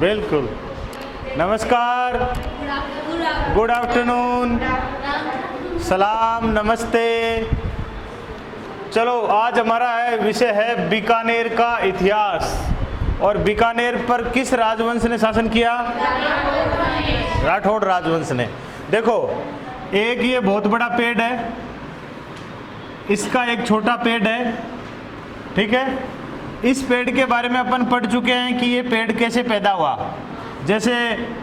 बिल्कुल। नमस्कार, good afternoon, सलाम, नमस्ते। चलो, आज हमारा विषय है बीकानेर का इतिहास। और बीकानेर पर किस राजवंश ने शासन किया? राठौड़ राजवंश ने। देखो, एक ये बहुत बड़ा पेड़ है, इसका एक छोटा पेड़ है, ठीक है। इस पेड़ के बारे में अपन पढ़ चुके हैं कि ये पेड़ कैसे पैदा हुआ। जैसे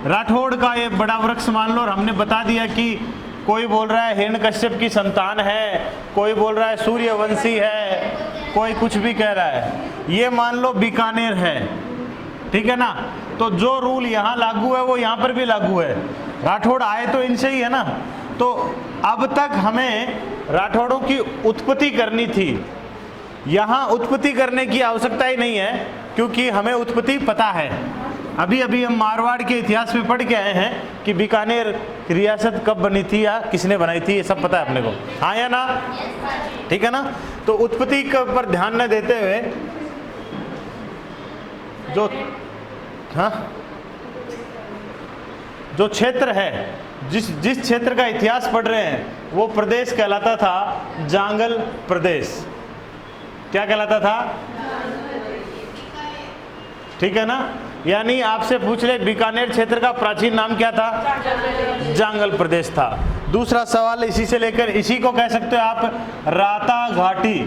राठौड़ का ये बड़ा वृक्ष मान लो, और हमने बता दिया कि कोई बोल रहा है हिरण्यकश्यप की संतान है, कोई बोल रहा है सूर्यवंशी है, कोई कुछ भी कह रहा है। ये मान लो बीकानेर है, ठीक है ना। तो जो रूल यहाँ लागू है वो यहाँ पर भी लागू है। राठौड़ आए तो इनसे ही है ना। तो अब तक हमें राठौड़ों की उत्पत्ति करनी थी। यहाँ उत्पत्ति करने की आवश्यकता ही नहीं है, क्योंकि हमें उत्पत्ति पता है। अभी अभी हम मारवाड़ के इतिहास में पढ़ के आए हैं कि बीकानेर रियासत कब बनी थी या किसने बनाई थी, ये सब पता है अपने को, हाँ या ना? ठीक है ना। तो उत्पत्ति पर ध्यान न देते हुए जो क्षेत्र है, जिस क्षेत्र का इतिहास पढ़ रहे हैं, वो प्रदेश कहलाता था जांगल प्रदेश। क्या कहलाता था? ठीक है ना। यानी आपसे पूछ ले, बीकानेर क्षेत्र का प्राचीन नाम क्या था? जांगल प्रदेश था। दूसरा सवाल इसी से लेकर, इसी को कह सकते हो आप राता घाटी।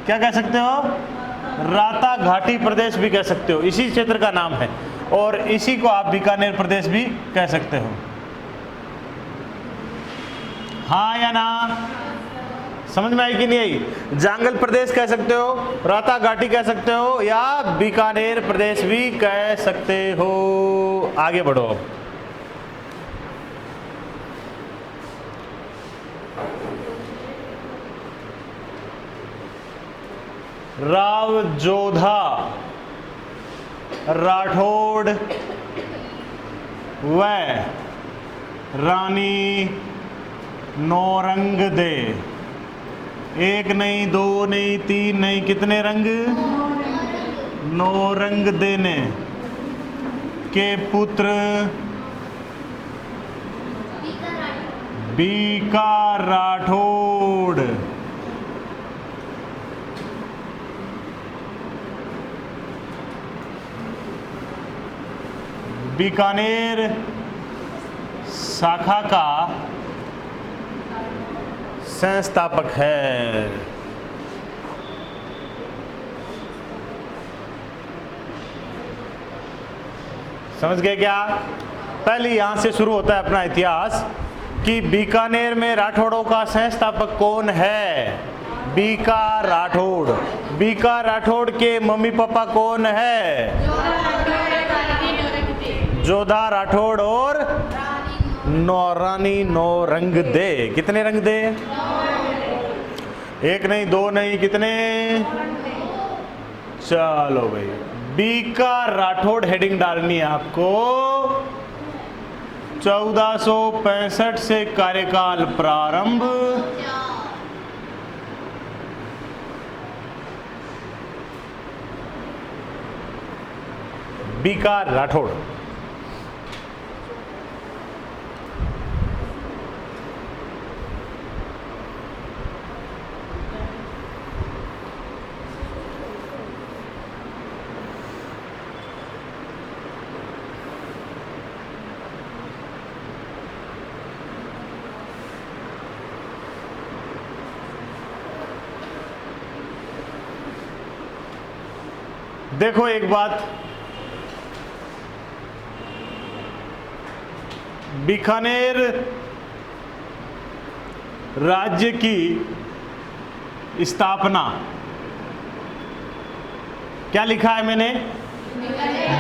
क्या कह सकते हो? राता घाटी प्रदेश भी कह सकते हो, इसी क्षेत्र का नाम है। और इसी को आप बीकानेर प्रदेश भी कह सकते हो, हाँ या ना? समझ में आई कि नहीं आई? जांगल प्रदेश कह सकते हो, राता घाटी कह सकते हो, या बीकानेर प्रदेश भी कह सकते हो। आगे बढ़ो। राव जोधा राठौड़ व रानी नौरंगदे, एक नहीं, दो नहीं, तीन नहीं, कितने रंग? नौरंगदे ने के पुत्र बीका राठौड़ बीकानेर शाखा का संस्थापक है। समझ गए क्या? पहले यहां से शुरू होता है अपना इतिहास कि बीकानेर में राठौड़ों का संस्थापक कौन है? बीका राठौड़। बीका राठौड़ के मम्मी पापा कौन है? जोधा राठौड़ और रानी नौरंगदे। कितने रंग दे? एक नहीं, दो नहीं, कितने? चलो भाई, बीका राठौड़ हेडिंग डालनी है आपको। 1465 से कार्यकाल प्रारंभ, बीका राठौड़। देखो एक बात, बीकानेर राज्य की स्थापना, क्या लिखा है मैंने?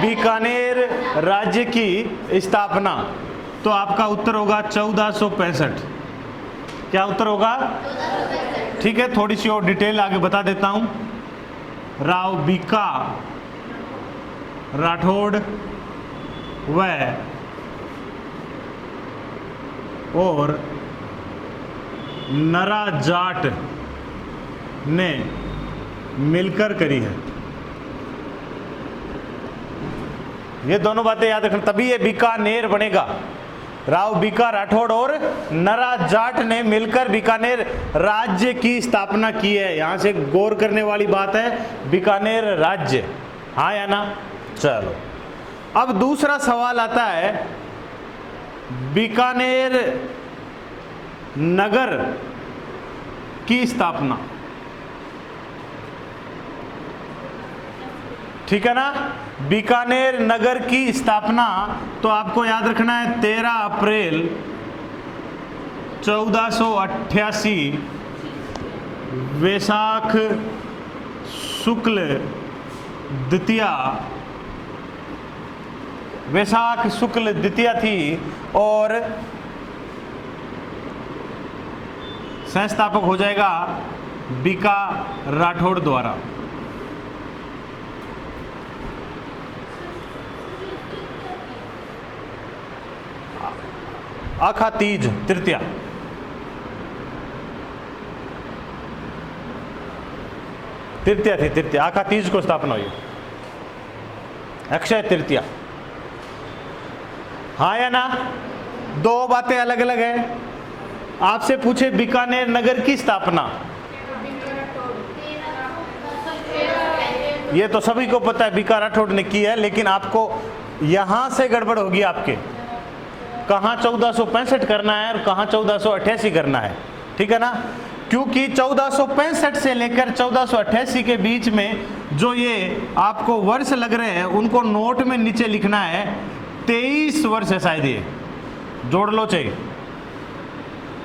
बीकानेर राज्य की स्थापना। तो आपका उत्तर होगा 1465। क्या उत्तर होगा? ठीक है, थोड़ी सी और डिटेल आगे बता देता हूं। राव बीका राठौड़ व और नरा जाट ने मिलकर करी है। ये दोनों बातें याद रखना, तभी ये बीकानेर बनेगा। राव बीका राठौड़ और नरा जाट ने मिलकर बीकानेर राज्य की स्थापना की है। यहां से गौर करने वाली बात है, बीकानेर राज्य, हाँ या ना। चलो अब दूसरा सवाल आता है, बीकानेर नगर की स्थापना, ठीक है ना। बीकानेर नगर की स्थापना तो आपको याद रखना है 13 अप्रैल 1488 वैशाख शुक्ल द्वितीया थी और संस्थापक हो जाएगा बीका राठौड़ द्वारा। आखा तीज तृतीया, थी तृतीया, आखा तीज को स्थापना हुई, अक्षय तृतीया, हाँ या ना। दो बातें अलग अलग है। आपसे पूछे बीकानेर नगर की स्थापना, ये तो सभी को पता है बीका राठौड़ ने की है, लेकिन आपको यहां से गड़बड़ होगी आपके, कहाँ 1465 करना है और कहाँ 1488 करना है, ठीक है ना। क्योंकि 1465 से लेकर 1488 के बीच में जो ये आपको वर्ष लग रहे हैं उनको नोट में नीचे लिखना है। 23 वर्ष है शायद, ये जोड़ लो चाहिए,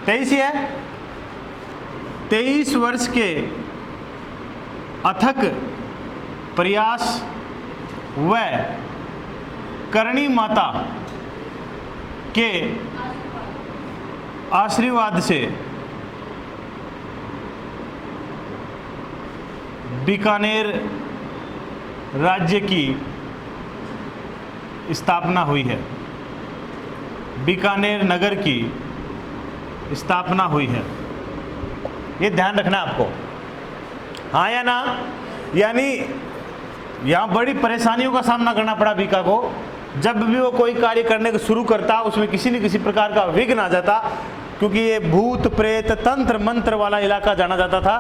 23 ही है। 23 वर्ष के अथक प्रयास व करणी माता के आशीर्वाद से बीकानेर राज्य की स्थापना हुई है, बीकानेर नगर की स्थापना हुई है। ये ध्यान रखना आपको, हाँ या ना। यानी यहाँ बड़ी परेशानियों का सामना करना पड़ा बीका को। जब भी वो कोई कार्य करने को शुरू करता उसमें किसी न किसी प्रकार का विघ्न आ जाता, क्योंकि ये भूत प्रेत तंत्र मंत्र वाला इलाका जाना जाता था।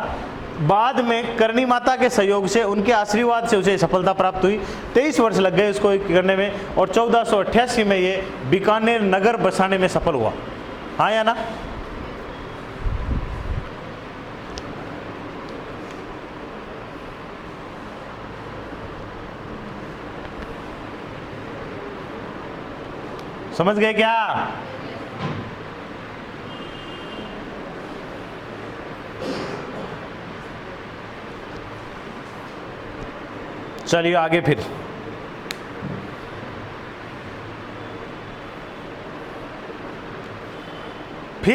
बाद में करणी माता के सहयोग से, उनके आशीर्वाद से उसे सफलता प्राप्त हुई। 23 वर्ष लग गए इसको करने में और 1488 में ये बीकानेर नगर बसाने में सफल हुआ, हाँ या ना। समझ गए क्या? चलिए आगे फिर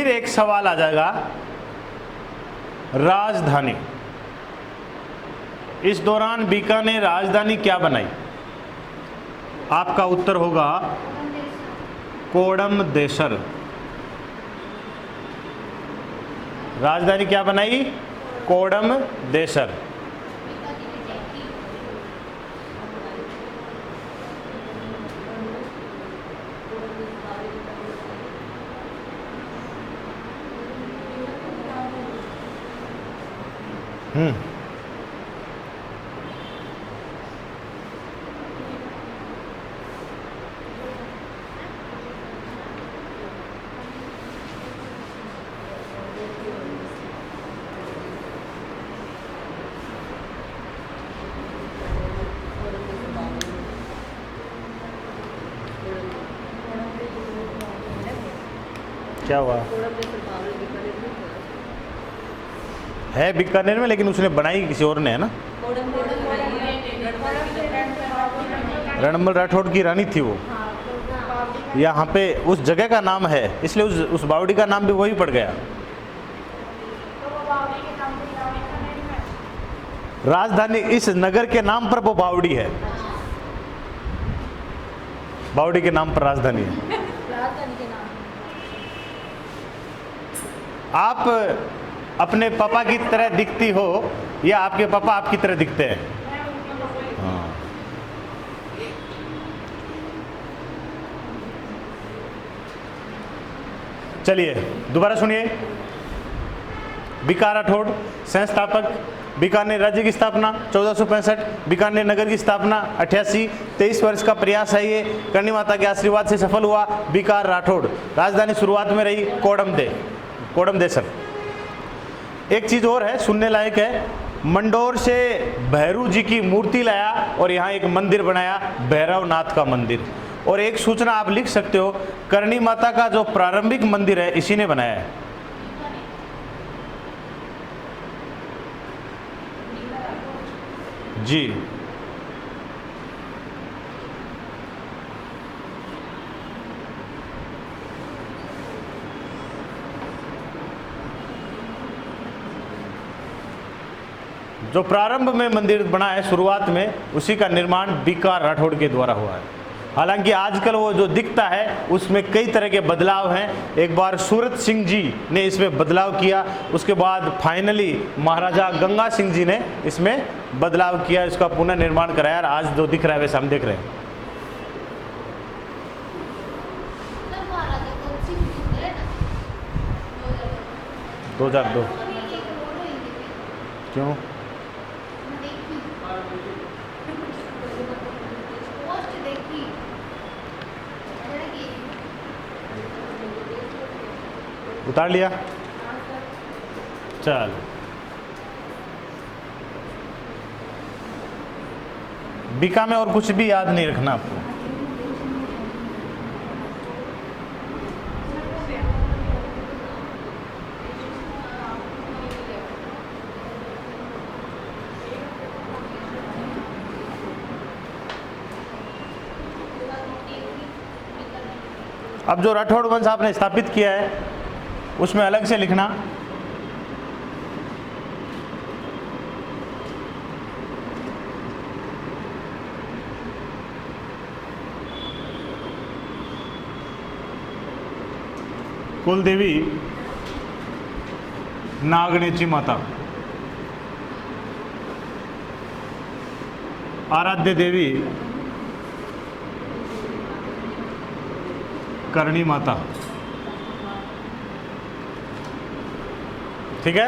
एक सवाल आ जाएगा, राजधानी। इस दौरान बीका ने राजधानी क्या बनाई? आपका उत्तर होगा कोडम देशर। राजधानी क्या बनाई? कोडम देशर। क्या हुआ? है बीकानेर में, लेकिन उसने बनाई किसी और ने, है ना। रणमल राठौड़ की रानी थी वो। यहाँ पे उस जगह का नाम है, इसलिए उस बावड़ी का नाम भी वही पड़ गया। राजधानी इस नगर के नाम पर वो बावड़ी है, बावड़ी के नाम पर राजधानी है। आप अपने पापा की तरह दिखती हो या आपके पापा आपकी तरह दिखते हैं? हाँ। चलिए दोबारा सुनिए। बीका राठौड़ संस्थापक, बीकानेर राज्य की स्थापना 1465, बीकानेर नगर की स्थापना 88, 23 वर्ष का प्रयास है ये, करणी माता के आशीर्वाद से सफल हुआ। बीका राठौड़, राजधानी शुरुआत में रही कोडमदेसर। एक चीज और है सुनने लायक है, मंडोर से भैरू जी की मूर्ति लाया और यहाँ एक मंदिर बनाया, भैरवनाथ का मंदिर। और एक सूचना आप लिख सकते हो, करणी माता का जो प्रारंभिक मंदिर है इसी ने बनाया है। जी जो प्रारंभ में मंदिर बना है शुरुआत में, उसी का निर्माण बीका राठौड़ के द्वारा हुआ है। हालांकि आजकल वो जो दिखता है उसमें कई तरह के बदलाव हैं। एक बार सूरत सिंह जी ने इसमें बदलाव किया, उसके बाद फाइनली महाराजा गंगा सिंह जी ने इसमें बदलाव किया, इसका पुनर्निर्माण कराया और आज जो दिख रहा है वैसे हम देख रहे हैं। 2002 क्यों? उतार लिया? चल, बीका में और कुछ भी याद नहीं रखना आपको। अब जो राठौड़ वंश आपने स्थापित किया है उसमें अलग से लिखना। कुलदेवी नागणेची माता, आराध्य देवी करणी माता। ठीक है?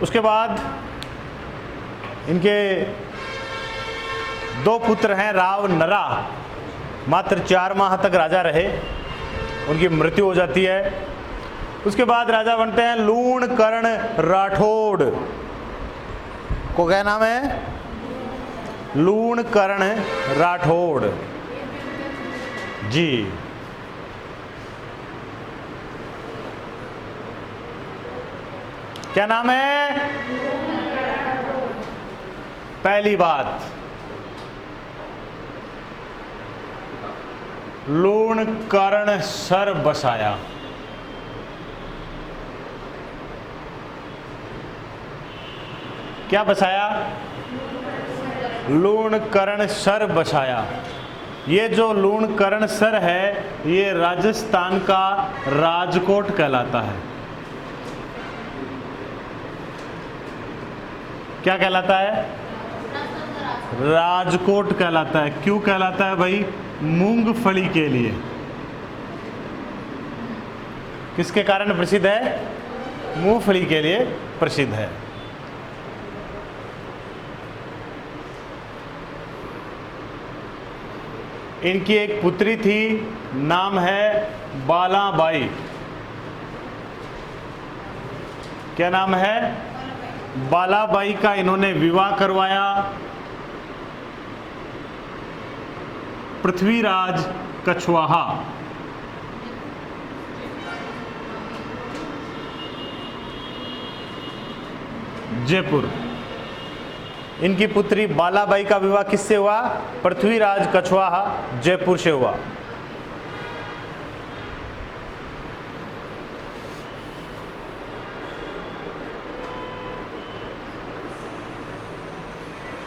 उसके बाद इनके दो पुत्र हैं, राव नरा, मात्र 4 माह तक राजा रहे, उनकी मृत्यु हो जाती है। उसके बाद राजा बनते हैं लूणकर्ण राठौड़, को क्या नाम है? लूणकर्ण राठौड़ जी। क्या नाम है? पहली बात, लूणकर्ण सर बसाया। क्या बसाया? लूणकर्ण सर बसाया। ये जो लूणकर्ण सर है ये राजस्थान का राजकोट कहलाता है। क्या कहलाता है? राजकोट कहलाता है। क्यों कहलाता है भाई? मूंगफली के लिए। किसके कारण प्रसिद्ध है? मूंगफली के लिए प्रसिद्ध है। इनकी एक पुत्री थी, नाम है बालाबाई। क्या नाम है? बालाबाई का इन्होंने विवाह करवाया पृथ्वीराज कछवाहा। जयपुर। इनकी पुत्री बालाबाई का विवाह किससे हुआ? पृथ्वीराज कछवाहा, जयपुर से हुआ।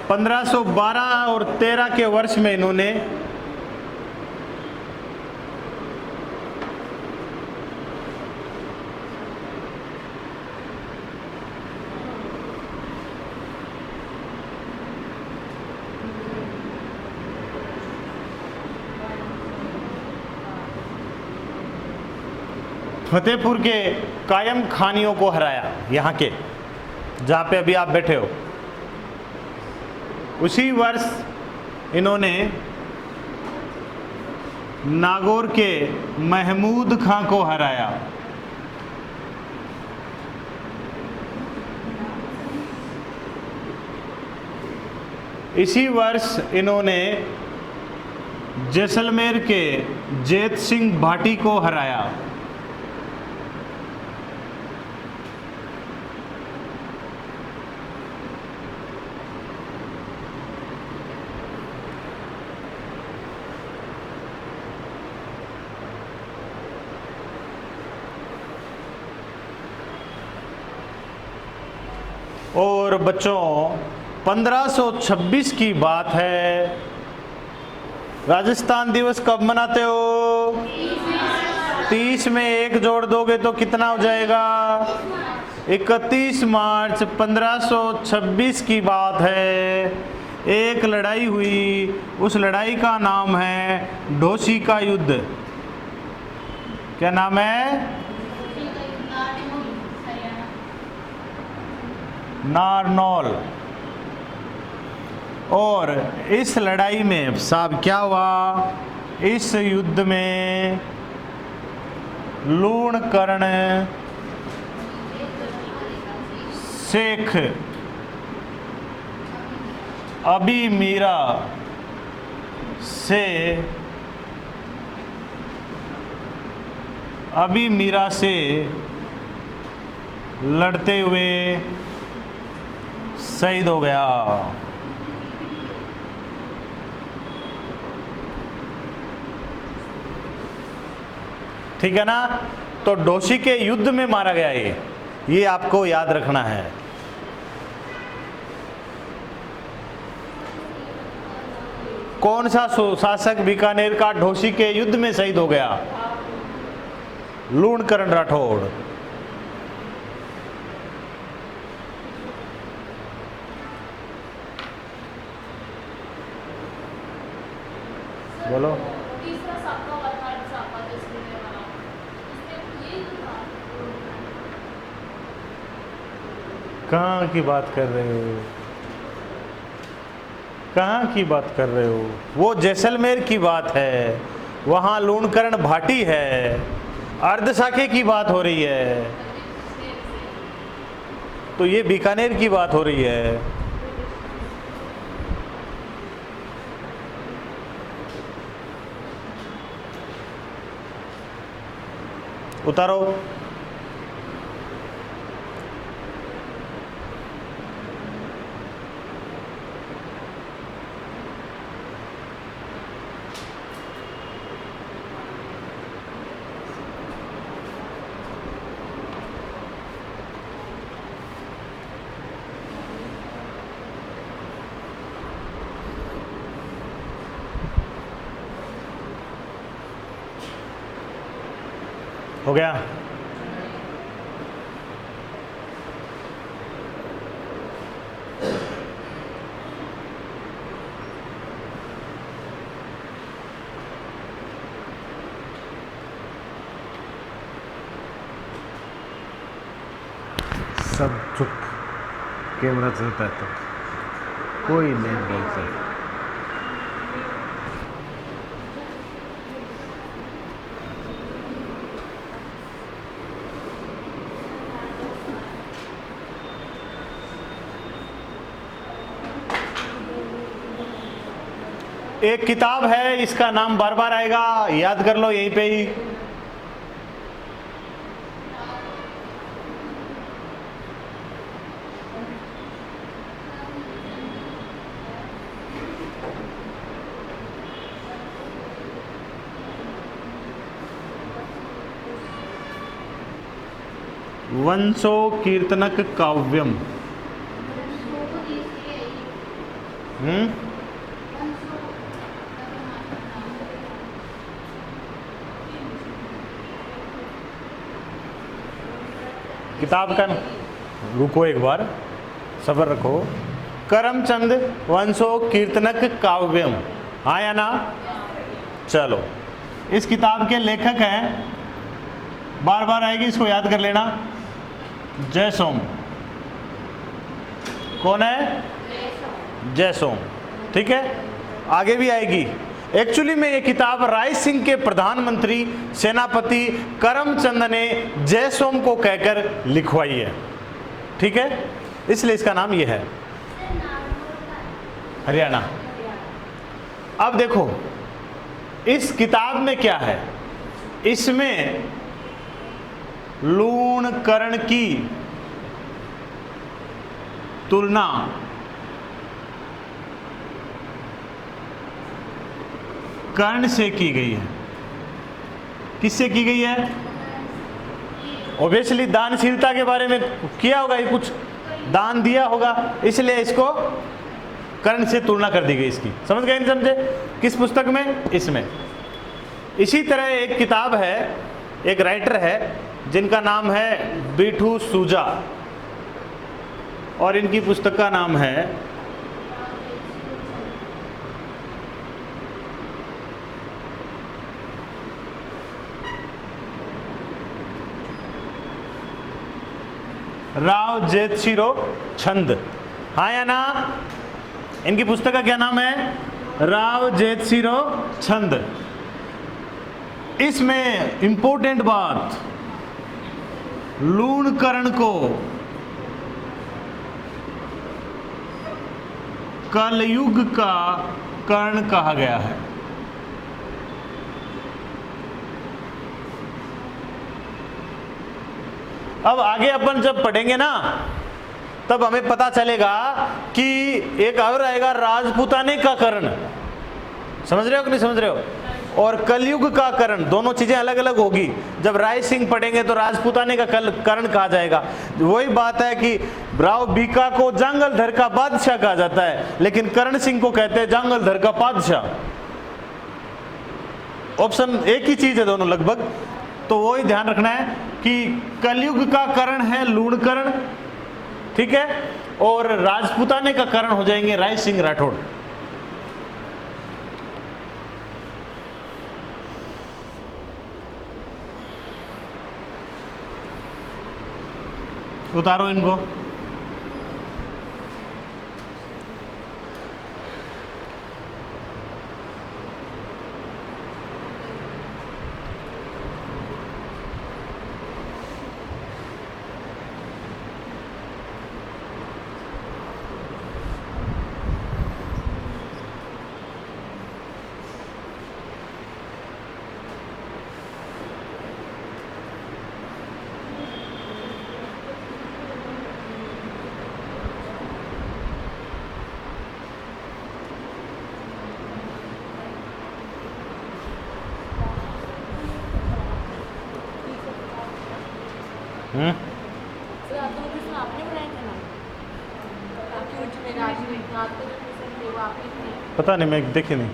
(1512 और 13 के वर्ष में इन्होंने फतेहपुर के कायम खानियों को हराया। यहाँ के जहाँ पे अभी आप बैठे हो, उसी वर्ष इन्होंने नागौर के महमूद खां को हराया। इसी वर्ष इन्होंने जैसलमेर के जेत सिंह भाटी को हराया। और बच्चों 1526 की बात है। राजस्थान दिवस कब मनाते हो? 30 में 1 जोड़ दोगे तो कितना हो जाएगा? 31 मार्च 1526 की बात है। एक लड़ाई हुई, उस लड़ाई का नाम है ढोसी का युद्ध। क्या नाम है? नारनौल। और इस लड़ाई में साहब क्या हुआ? इस युद्ध में लूणकरण शेख अभी मीरा से लड़ते हुए शहीद हो गया। ठीक है ना? तो ढोसी के युद्ध में मारा गया ये आपको याद रखना है। कौन सा शासक बीकानेर का ढोसी के युद्ध में शहीद हो गया? लूणकरण राठौड़। बोलो। कहाँ की बात कर रहे हो? कहाँ की बात कर रहे हो? वो जैसलमेर की बात है, वहाँ लूणकरण भाटी है, अर्धशाखे की बात हो रही है। तो ये बीकानेर की बात हो रही है। उतारो। हो गया? सब चुप, कैमरा चलता है तो कोई नहीं बोलता। एक किताब है, इसका नाम बार बार आएगा, याद कर लो यहीं पे ही। वंशो कीर्तनक काव्यम। किताब का, रुको एक बार, सब्र रखो। करमचंद वंशो कीर्तनक काव्यम, हाँ या ना? चलो, इस किताब के लेखक हैं, बार बार आएगी, इसको याद कर लेना, जयसोम। कौन है? जयसोम। ठीक है, आगे भी आएगी। एक्चुअली में ये किताब राय सिंह के प्रधानमंत्री सेनापति करमचंद ने जयसोम को कहकर लिखवाई है। ठीक है, इसलिए इसका नाम ये है, हरियाणा। अब देखो इस किताब में क्या है, इसमें लूण कर्ण की तुलना कर्ण से की गई है। किससे की गई है? ऑब्वियसली दानशीलता के बारे में किया होगा, ये कुछ दान दिया होगा, इसलिए इसको कर्ण से तुलना कर दी गई इसकी। समझ गए नहीं समझे? किस पुस्तक में? इसमें। इसी तरह एक किताब है, एक राइटर है जिनका नाम है बिठू सूजा, और इनकी पुस्तक का नाम है राव जेतशिरो छंद, हाँ या ना? इनकी पुस्तक का क्या नाम है? राव जेतशिरो छंद। इसमें इंपॉर्टेंट बात, लूण कर्ण को कलयुग का कर्ण कहा गया है। अब आगे अपन जब पढ़ेंगे ना, तब हमें पता चलेगा कि एक और आएगा राजपूताने का कर्ण। समझ रहे हो कि नहीं समझ रहे हो? और कलयुग का कर्ण, दोनों चीजें अलग अलग होगी। जब राय सिंह पढ़ेंगे तो राजपूताने का कर्ण कहा जाएगा। वही बात है कि राव बीका को जंगलधर का बादशाह कहा जाता है, लेकिन कर्ण सिंह को कहते हैं जंगलधर का बादशाह। ऑप्शन एक ही चीज है दोनों लगभग। तो वही ध्यान रखना है कि कलयुग का कर्ण है लूण कर्ण, ठीक है, और राजपूताने का कर्ण हो जाएंगे राय सिंह राठौड़। उतारो इनको। पता नहीं, मैं देखे नहीं।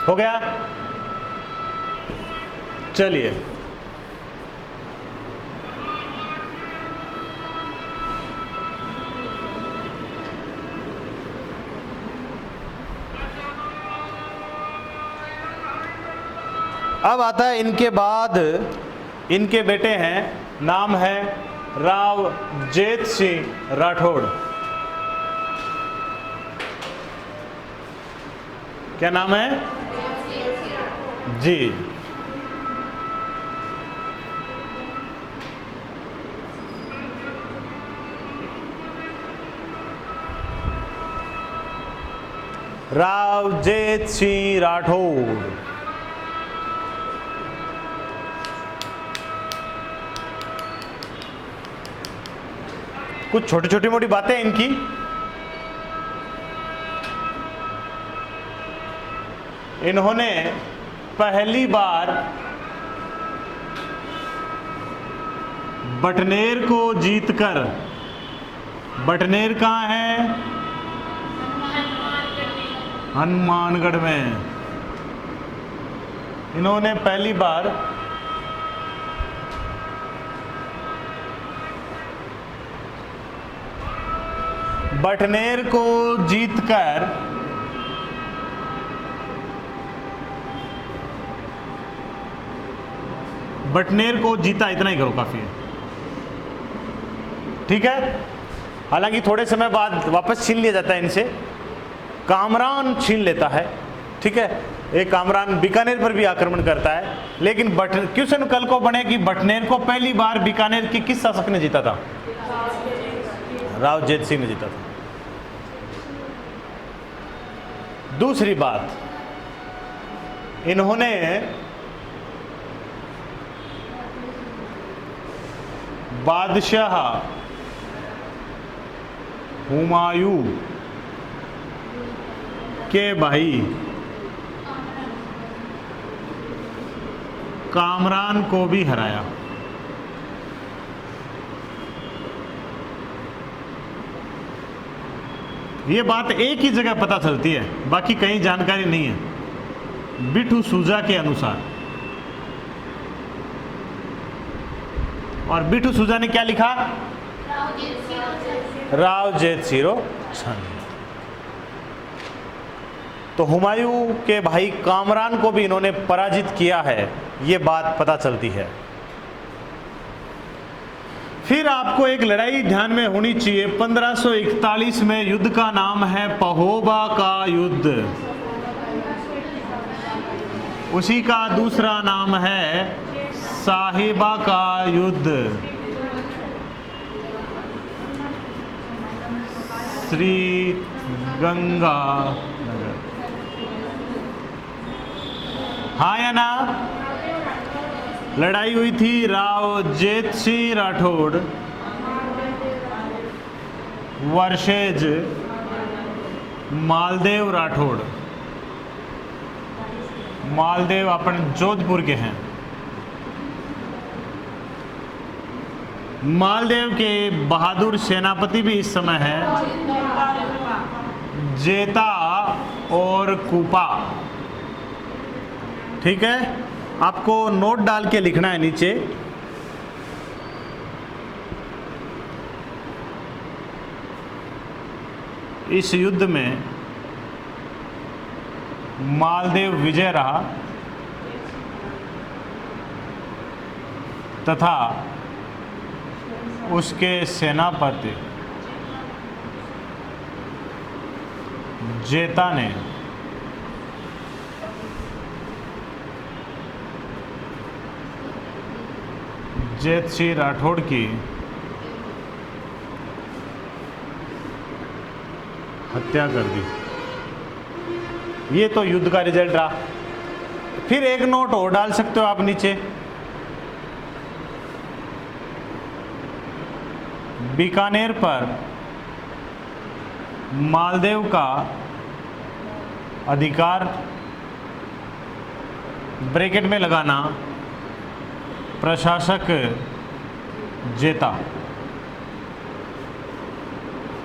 हो गया? चलिए, अब आता है इनके बाद इनके बेटे हैं, नाम है राव जेत सिंह राठौड़। क्या नाम है जी? राव जेत सिंह राठौड़। कुछ छोटी छोटी मोटी बातें इनकी। इन्होंने पहली बार बटनेर को जीतकर, बटनेर कहाँ है? हनुमानगढ़ में। इन्होंने पहली बार बटनेर को जीतकर बटनेर को जीता, इतना ही करो काफी है, ठीक है। हालांकि थोड़े समय बाद वापस छीन लिया जाता है इनसे, कामरान छीन लेता है, ठीक है। एक कामरान बीकानेर पर भी आक्रमण करता है, लेकिन क्वेश्चन कल को बने कि बटनेर को पहली बार बीकानेर की किस शासक ने जीता था? राव जेत सिंह ने जीता था। दूसरी बात, इन्होंने बादशाह हुमायूं के भाई कामरान को भी हराया। ये बात एक ही जगह पता चलती है, बाकी कहीं जानकारी नहीं है। बिट्ठू सूजा के अनुसार, और बिट्ठू सूजा ने क्या लिखा? राव जेत सिंह छन। तो हुमायूं के भाई कामरान को भी इन्होंने पराजित किया है, ये बात पता चलती है। फिर आपको एक लड़ाई ध्यान में होनी चाहिए, 1541 में युद्ध का नाम है पहोबा का युद्ध। उसी का दूसरा नाम है साहिबा का युद्ध। श्री गंगा नगर, हाँ या ना? लड़ाई हुई थी राव जेत सिंह राठौड़ वर्सेज मालदेव राठौड़। मालदेव अपन जोधपुर के हैं। मालदेव के बहादुर सेनापति भी इस समय हैं, जेता और कूपा, ठीक है। आपको नोट डाल के लिखना है नीचे। इस युद्ध में मालदेव विजय रहा तथा उसके सेनापति जेता ने जेत सिंह राठौड़ की हत्या कर दी। ये तो युद्ध का रिजल्ट रहा। फिर एक नोट और डाल सकते हो आप नीचे, बीकानेर पर मालदेव का अधिकार ब्रैकेट में लगाना, प्रशासक जेता।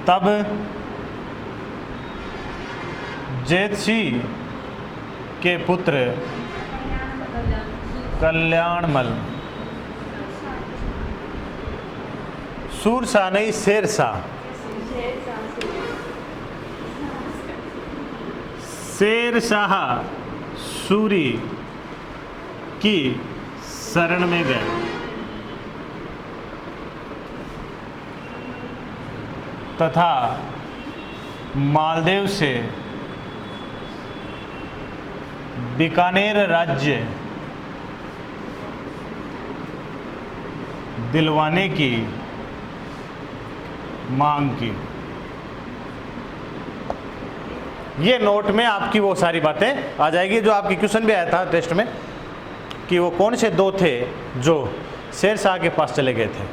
तब जेत सिंह के पुत्र कल्याणमल, सूरशाह नहीं शेरशाह, शेरशाह सूरी की शरण में गए। तथा मालदेव से बीकानेर राज्य दिलवाने की मांग की। ये नोट में आपकी वो सारी बातें आ जाएगी जो आपकी क्वेश्चन भी आया था टेस्ट में कि वो कौन से दो थे जो शेरशाह के पास चले गए थे।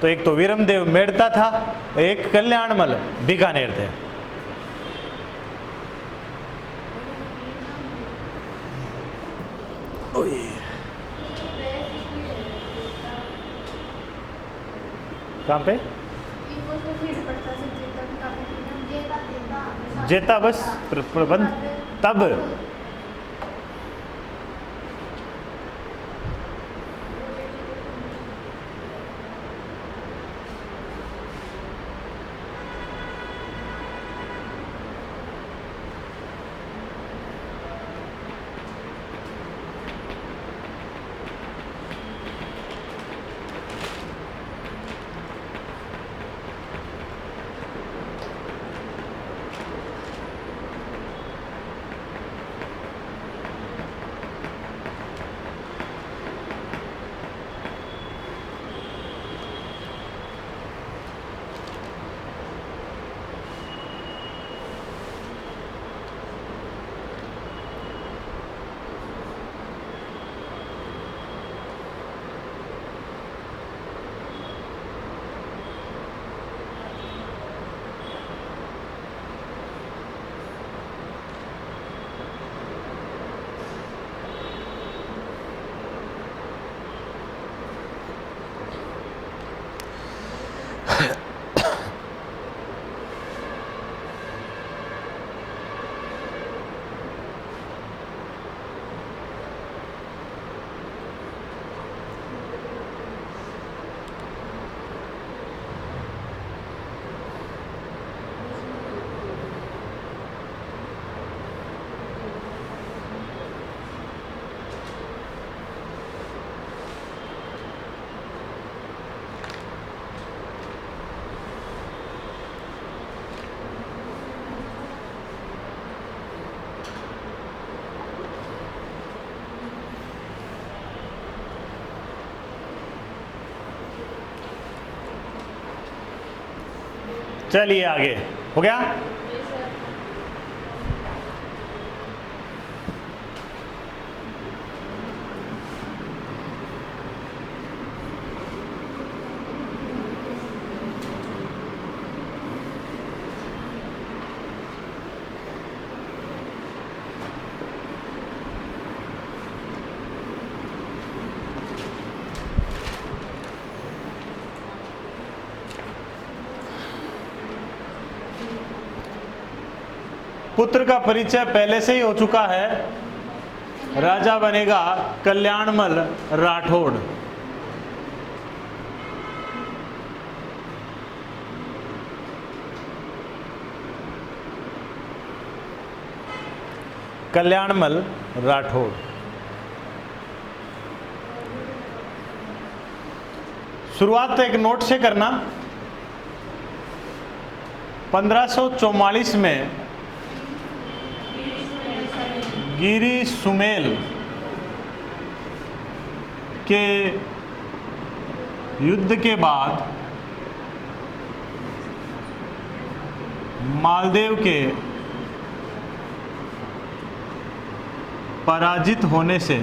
तो एक तो वीरमदेव मेड़ता था, एक कल्याणमल बीकानेर थे। कहाँ पे? जेता बस प्रबंध तब चलिए आगे हो गया। पुत्र का परिचय पहले से ही हो चुका है, राजा बनेगा कल्याणमल राठौड़। कल्याणमल राठौड़। शुरुआत तो एक नोट से करना। 1544 में गिरी सुमेल के युद्ध के बाद मालदेव के पराजित होने से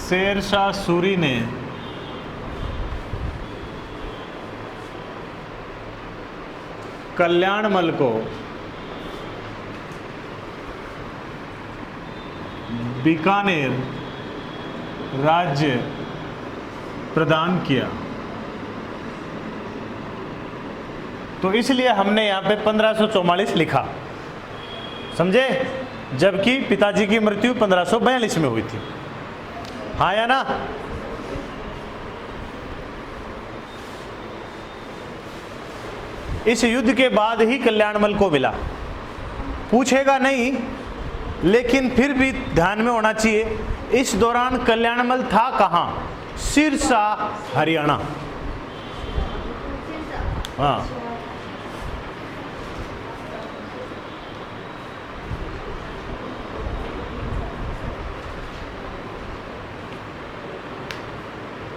शेरशाह सूरी ने कल्याणमल को बीकानेर राज्य प्रदान किया। तो इसलिए हमने यहाँ पे 1544 लिखा, समझे, जबकि पिताजी की मृत्यु 1542 में हुई थी। हाँ या ना? इस युद्ध के बाद ही कल्याणमल को मिला। पूछेगा नहीं, लेकिन फिर भी ध्यान में होना चाहिए, इस दौरान कल्याणमल था कहाँ? सिरसा, हरियाणा। हाँ,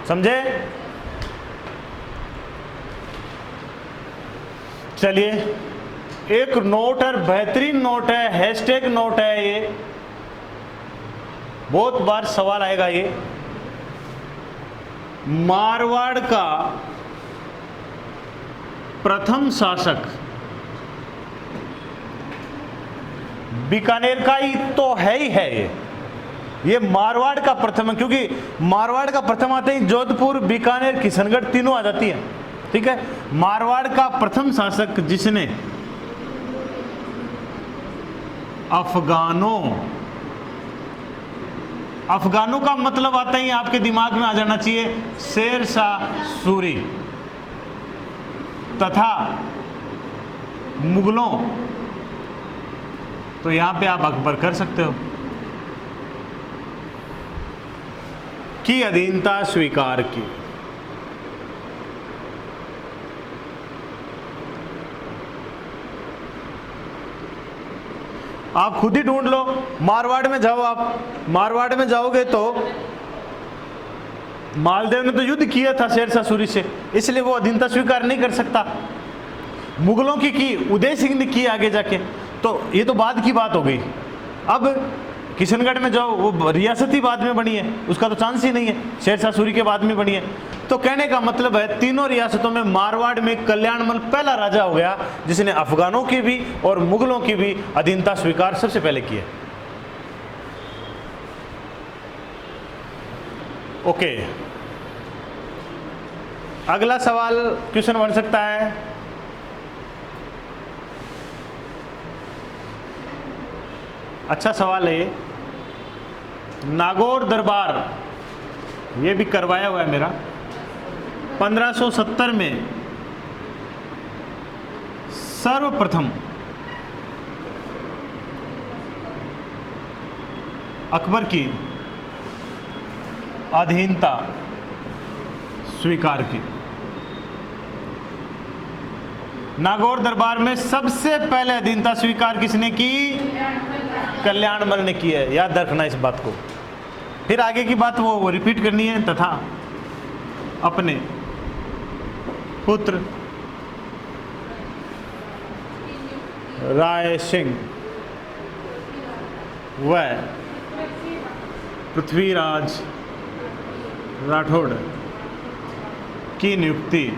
समझे? चलिए, एक नोट है, बेहतरीन नोट है, हैशटैग नोट है, ये बहुत बार सवाल आएगा। ये मारवाड़ का प्रथम शासक, बीकानेर का ही तो है ही है ये मारवाड़ का प्रथम है, क्योंकि मारवाड़ का प्रथम आते ही जोधपुर, बीकानेर, किशनगढ़ तीनों आ जाती है। ठीक है, मारवाड़ का प्रथम शासक जिसने अफगानों का मतलब आता ही आपके दिमाग में आ जाना चाहिए शेर शाह सूरी, तथा मुगलों, तो यहां पे आप अकबर कर सकते हो, की अधीनता स्वीकार की। आप खुद ही ढूंढ लो, मारवाड़ में जाओ, आप मारवाड़ में जाओगे तो मालदेव ने तो युद्ध किया था शेर शाह सूरी से, इसलिए वो अधीनता स्वीकार नहीं कर सकता। मुगलों की उदय सिंह ने की आगे जाके, तो ये तो बाद की बात हो गई। अब किशनगढ़ में जाओ, वो रियासत ही बाद में बनी है, उसका तो चांस ही नहीं है, शेर शाह सूरी के बाद में बनी है। तो कहने का मतलब है तीनों रियासतों में मारवाड़ में कल्याणमल पहला राजा हो गया जिसने अफगानों की भी और मुगलों की भी अधीनता स्वीकार सबसे पहले किया। ओके, अगला सवाल क्वेश्चन बन सकता है, अच्छा सवाल है, नागौर दरबार, ये भी करवाया हुआ है मेरा, 1570 में सर्वप्रथम अकबर की अधीनता स्वीकार की। नागौर दरबार में सबसे पहले अधीनता स्वीकार किसने की? कल्याणमल ने की है, याद रखना इस बात को। फिर आगे की बात वो रिपीट करनी है। तथा अपने पुत्र राय सिंह व पृथ्वीराज राठौड़ की नियुक्ति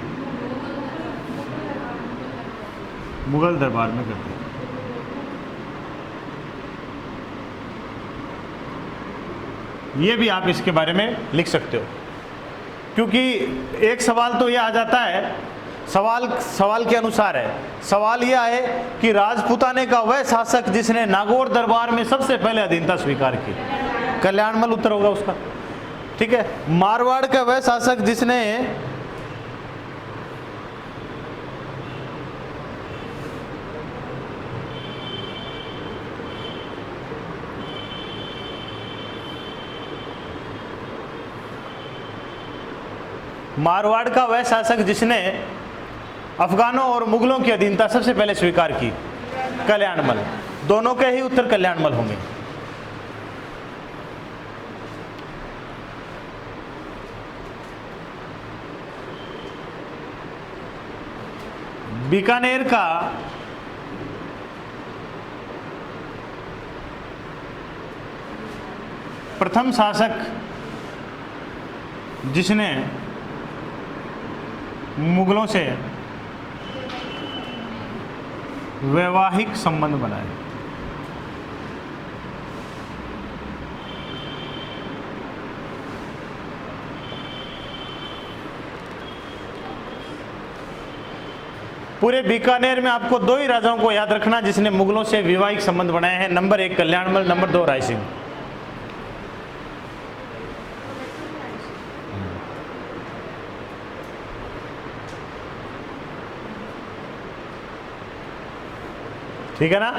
मुगल दरबार में कर दी। ये भी आप इसके बारे में लिख सकते हो, क्योंकि एक सवाल तो ये आ जाता है, सवाल के अनुसार है। सवाल यह है कि राजपूताने का वह शासक जिसने नागौर दरबार में सबसे पहले अधीनता स्वीकार की, कल्याणमल उत्तर होगा उसका। ठीक है, मारवाड़ का वह शासक जिसने मारवाड़ का वह शासक जिसने अफगानों और मुगलों की अधीनता सबसे पहले स्वीकार की, कल्याणमल। दोनों के ही उत्तर कल्याणमल होंगे। बीकानेर का प्रथम शासक जिसने मुगलों से वैवाहिक संबंध बनाए, पूरे बीकानेर में आपको दो ही राजाओं को याद रखना जिसने मुगलों से वैवाहिक संबंध बनाए हैं। Number 1 Kalyanmal, number 2 Rai Singh. ठीक है ना?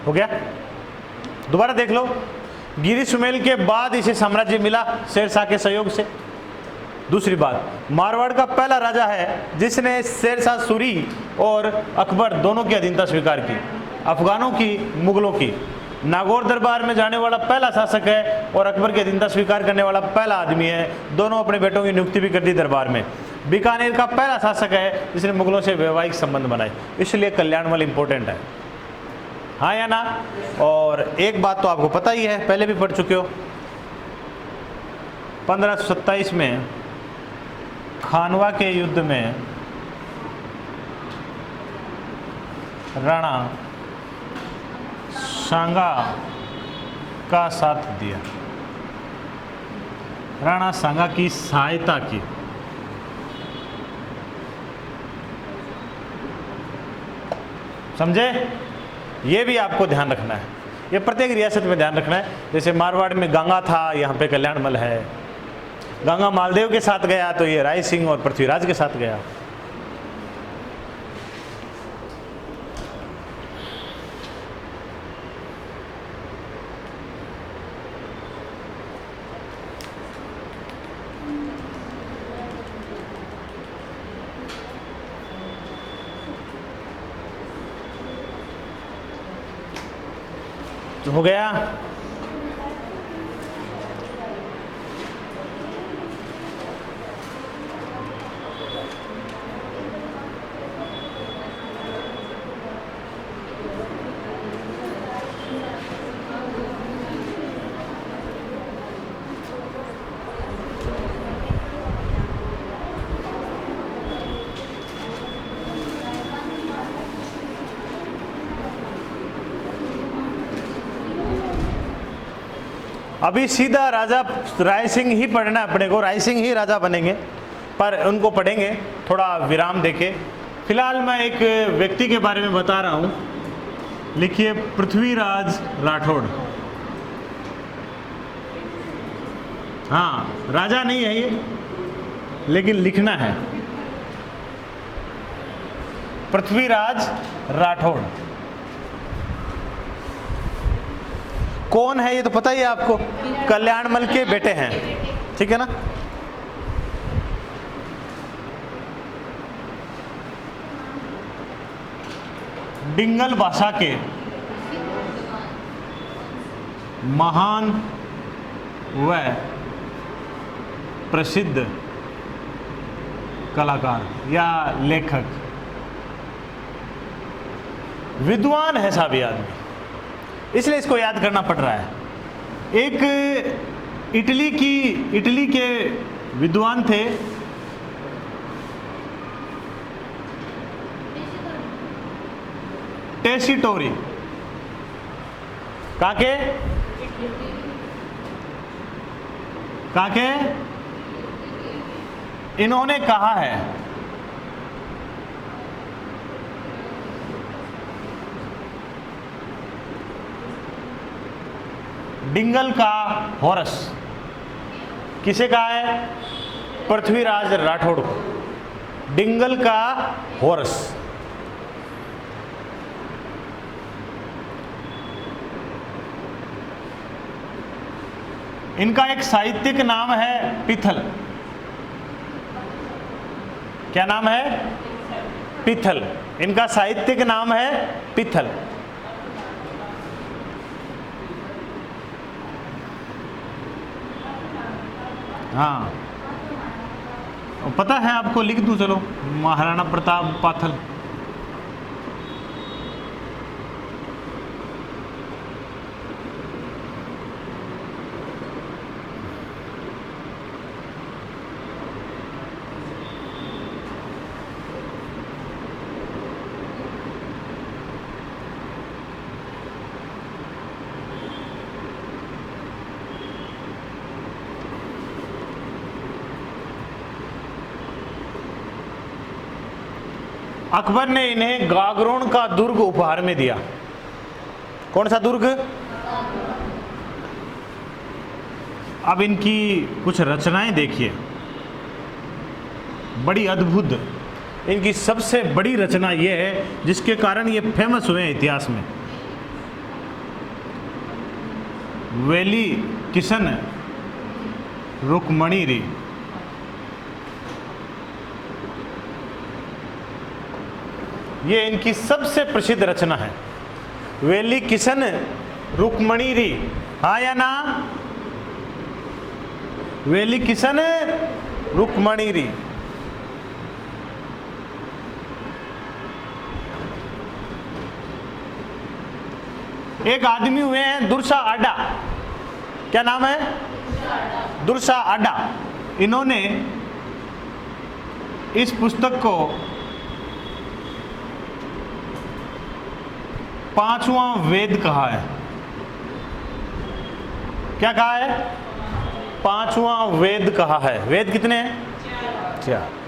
हो गया। दोबारा देख लो, गिरी सुमेल के बाद इसे साम्राज्य मिला शेरशाह के सहयोग से। दूसरी बात, मारवाड़ का पहला राजा है जिसने शेरशाह सूरी और अकबर दोनों की अधीनता स्वीकार की, अफगानों की, मुगलों की। नागौर दरबार में जाने वाला पहला शासक है और अकबर की अधीनता स्वीकार करने वाला पहला आदमी है। दोनों अपने बेटों की नियुक्ति भी कर दी दरबार में। बीकानेर का पहला शासक है जिसने मुगलों से वैवाहिक संबंध बनाए। इसलिए कल्याणमल इंपॉर्टेंट है, हाँ या ना। और एक बात तो आपको पता ही है, पहले भी पढ़ चुके हो, 1527 में खानवा के युद्ध में राणा सांगा का साथ दिया, राणा सांगा की सहायता की। समझे? ये भी आपको ध्यान रखना है, ये प्रत्येक रियासत में ध्यान रखना है। जैसे मारवाड़ में गंगा था, यहाँ पे कल्याणमल है। गंगा मालदेव के साथ गया तो ये राय सिंह और पृथ्वीराज के साथ गया। तो हो गया। अभी सीधा राजा राय सिंह ही पढ़ना है अपने को, राय सिंह ही राजा बनेंगे, पर उनको पढ़ेंगे थोड़ा विराम देके। फिलहाल मैं एक व्यक्ति के बारे में बता रहा हूँ, लिखिए पृथ्वीराज राठौड़। हाँ, राजा नहीं है ये, लेकिन लिखना है पृथ्वीराज राठौड़। कौन है ये तो पता ही है आपको, कल्याणमल के बेटे हैं, ठीक है ना। डिंगल भाषा के महान व प्रसिद्ध कलाकार या लेखक, विद्वान है साहब ये आदमी, इसलिए इसको याद करना पड़ रहा है। एक इटली के विद्वान थे टेसिटोरी। काके इन्होंने कहा है डिंगल का होरस। किसे कहा है? पृथ्वीराज राठौड़ को, डिंगल का होरस। इनका एक साहित्यिक नाम है पिथल। क्या नाम है? पिथल। इनका साहित्यिक नाम है पिथल। हाँ, पता है आपको, लिख दूं चलो, महाराणा प्रताप पाथल। अकबर ने इन्हें गागरोन का दुर्ग उपहार में दिया। कौन सा दुर्ग? अब इनकी कुछ रचनाएं देखिए, बड़ी अद्भुत। इनकी सबसे बड़ी रचना यह है जिसके कारण ये फेमस हुए हैं इतिहास में। वेली किशन रुक्मणी री। ये इनकी सबसे प्रसिद्ध रचना है, वेली किशन रुक्मणी री। हाँ या ना? वेली किशन रुक्मणी री। एक आदमी हुए हैं दुर्सा आडा। क्या नाम है? दुर्सा आडा। इन्होंने इस पुस्तक को 5वां वेद कहा है। क्या कहा है? 5वां वेद कहा है। वेद कितने हैं? 4।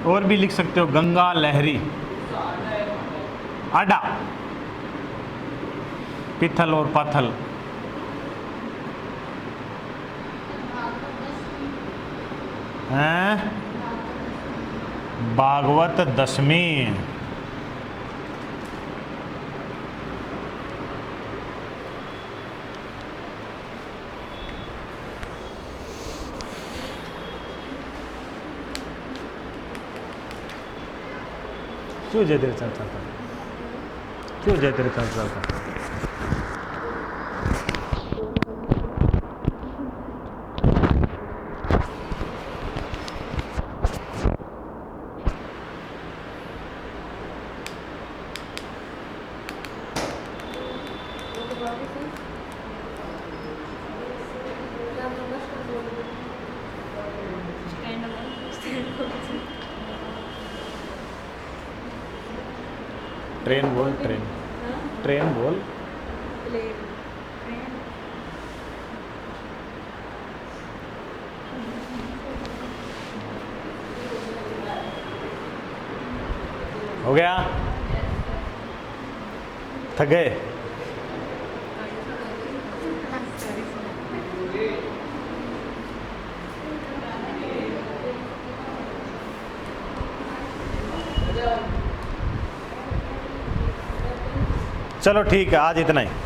और भी लिख सकते हो, गंगा लहरी, आडा, पिथल और पाथल। हैं? भागवत 10वीं। क्यों जय तेरे चलता था? क्यों जय तेरे चलता था? ट्रेन बोल, ट्रेन। ट्रेन बोल। हो गया? थक गए? चलो ठीक है, आज इतना ही।